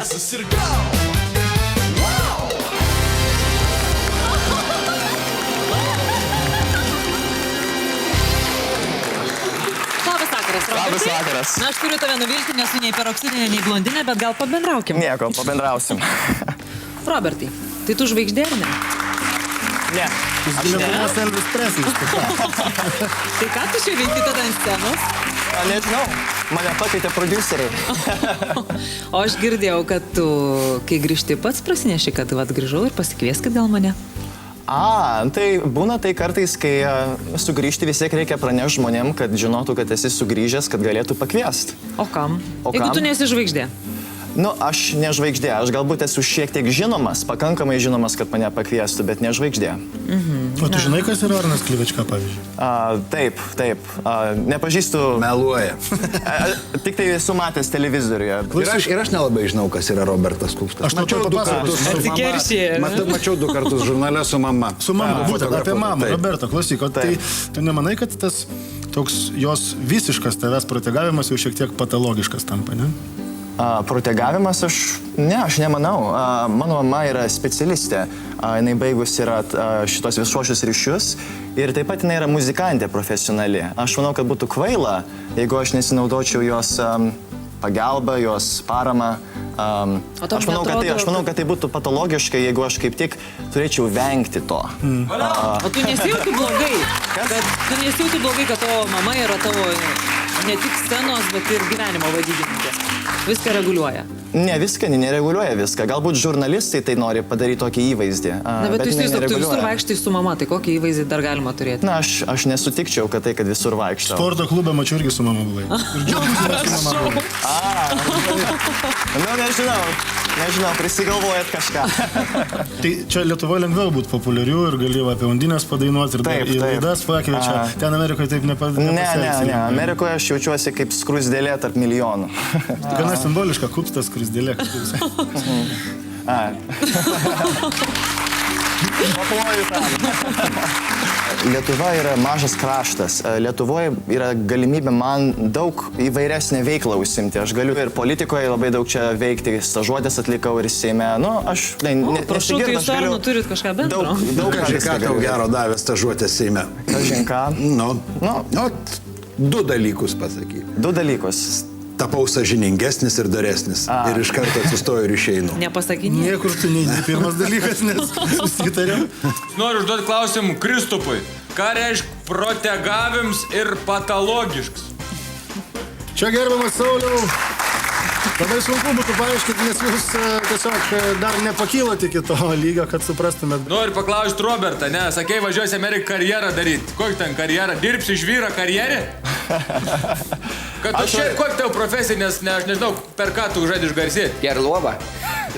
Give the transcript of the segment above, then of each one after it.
nesusirgau. Labas vakaras, Robertai. Labas vakaras. Na, aš turiu tave nuvilti, nesu nei peroksidinė, nei blondinė, bet gal pabendraukim. Nieko, pabendrausim. Robertai, tai tu žvaigždė, ar ne? Ne. Jis Lietuvos Elvis Preslis. Tai ką tu čia veiki tada ant scenos? Nežinau, mane pakeitė prodiuseriai. O aš girdėjau, kad tu, kai grįžti, pats prasineši, kad vat grįžau ir pasikvieskit gal mane. Tai būna tai kartais, kai sugrįžti vis tiek reikia pranešti žmonėm, kad žinotų, kad esi sugrįžęs, kad galėtų pakviesti. O kam? O Jeigu kam? tu nesi žvaigždė. Nu, aš ne žvaigždė, aš galbūt esu šiek tiek žinomas, pakankamai žinomas, kad mane pakviestų, bet ne žvaigždė. O tu žinai, kas yra Arnas Klivička, pavyzdžiui? Taip. Nepažįstu. Meluoja. Tik tai esu matęs televizoriuje. Ir aš nelabai žinau, kas yra Robertas Kupstas. Aš mačiau du kartus su Atsikeršė. Mačiau 2 kartus žurnale su mama. Su mama, būtent apie mamą, Taip. Roberto, klausyk, o tai tu nemanai, kad tas toks jos visiškas tavęs protegavimas jau šiek tiek patologiškas tampa, ne? Protegavimas aš nemanau. Mano mama yra specialistė, jinai baigus yra šitos viešuosius ryšius ir taip pat jinai yra muzikantė profesionali. Aš manau, kad būtų kvaila, jeigu aš nesinaudočiau jos pagalbą, jos paramą. Aš manau, kad tai būtų patologiška, jeigu aš kaip tik turėčiau vengti to. O tu nesijauti blogai? Tu nesijauti blogai, kad tavo mama yra tavo ne tik scenos, bet ir gyvenimo vadybininkė. Viską reguliuoja. Ne, viską, nereguliuoja viską. Galbūt žurnalistai tai nori padaryti tokį įvaizdį. Na, bet tu visur vaikštai su mama, tai kokį įvaizdį dar galima turėti? Na, aš nesutikčiau, kad tai, kad visur vaikštau. Sporto klube mačiau irgi su mama buvai. Ir džiaugiuosi su mama buvai. Nežinau, prisigalvojat kažką. Tai čia Lietuvoje lengviau būti populiarių ir gali apie undinės padainuoti ir dar į laidas pakviečia. Ten Amerikoje taip nepasieksi. Ne, Amerikoje aš jaučiuosi kaip skrusdėlė tarp milijonų. Gana simboliška, Kupstas skrusdėlė. Lietuva yra mažas kraštas. Lietuvoje yra galimybė man daug įvairesnę veiklą užsimti. Aš galiu ir politikoje labai daug čia veikti, stažuotės atlikau ir Seime. Nu, aš prašau, tai jūs ar turit kažką bendro? Daug Ką tau gero davė stažuotės Seime? Kažin ką. Nu, 2 dalykus pasakyk. 2 dalykus. Tapau sąžiningesnis ir doresnis. Ir iš karto atsistoju ir išeinu. Nepasakinė. Niekur tu neįdė pirmas dalykas, nes susitarėm. Noriu užduoti klausimų Kristupui. Ką reiškia protegavims ir patologišks? Čia gerbiamas Sauliau, labai sunku būtų paaiškinti, nes jūs tiesiog dar nepakylat iki to lygio, kad suprastumėt. Noriu paklausti Robertą, ne? Sakei, važiuosi Ameriką karjerą daryti. Kokia ten karjera? Dirbsi iš vyro karjerį? Kokia tavo profesija, nes aš nežinau, per ką tu žadi išgarsėti? Gerlova.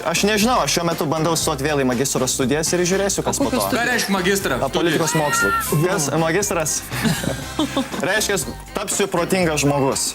Aš nežinau, aš šiuo metu bandau stoti vėl į magistro studijas ir žiūrėsiu, kas po to. Ką reiškia magistrą? Politikos mokslų. Kas magistras? Reiškia, tapsiu protingas žmogus.